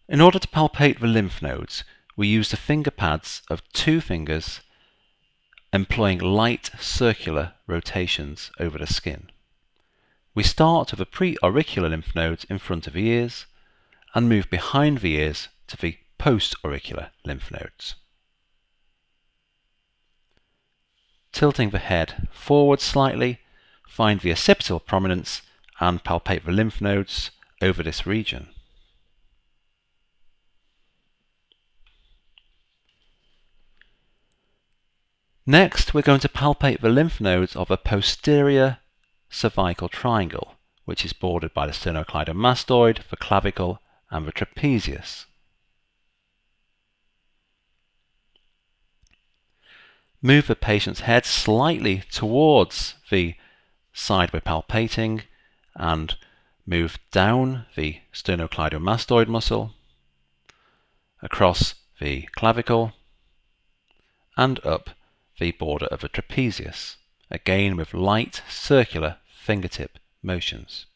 In order to palpate the lymph nodes, we use the finger pads of 2 fingers, employing light circular rotations over the skin. We start with the pre-auricular lymph nodes in front of the ears and move behind the ears to the post-auricular lymph nodes. Tilting the head forward slightly, find the occipital prominence and palpate the lymph nodes over this region. Next, we're going to palpate the lymph nodes of a posterior cervical triangle, which is bordered by the sternocleidomastoid, the clavicle, and the trapezius. Move the patient's head slightly towards the side we're palpating and move down the sternocleidomastoid muscle, across the clavicle, and up the border of the trapezius, again with light circular fingertip motions.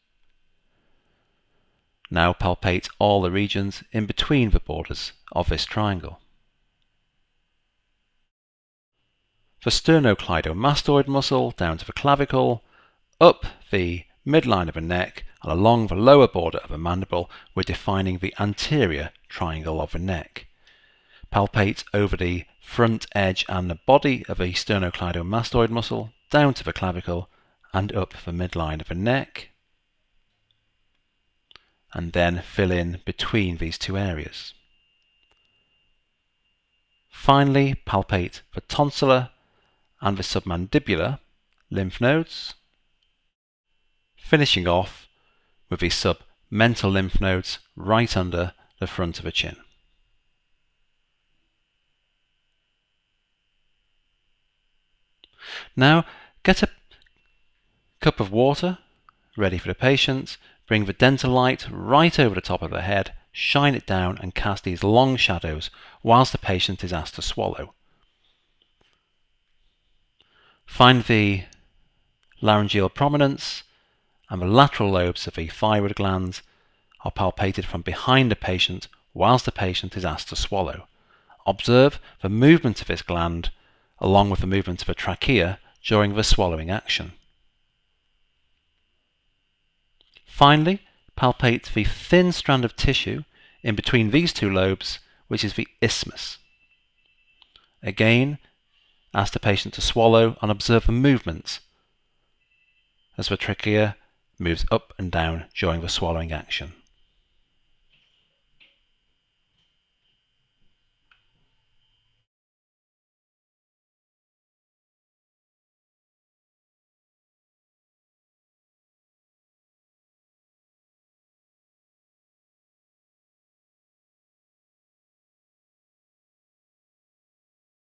Now palpate all the regions in between the borders of this triangle. The sternocleidomastoid muscle down to the clavicle, up the midline of the neck, and along the lower border of the mandible, we're defining the anterior triangle of the neck. Palpate over the front edge and the body of the sternocleidomastoid muscle, down to the clavicle, and up the midline of the neck, and then fill in between these 2 areas. Finally, palpate the tonsillar and the submandibular lymph nodes, finishing off with the submental lymph nodes right under the front of the chin. Now, get a cup of water ready for the patient, bring the dental light right over the top of the head, shine it down and cast these long shadows whilst the patient is asked to swallow. Find the laryngeal prominence and the lateral lobes of the thyroid glands are palpated from behind the patient whilst the patient is asked to swallow. Observe the movement of this gland along with the movement of the trachea during the swallowing action. Finally, palpate the thin strand of tissue in between these 2 lobes, which is the isthmus. Again, ask the patient to swallow and observe the movements as the trachea moves up and down during the swallowing action.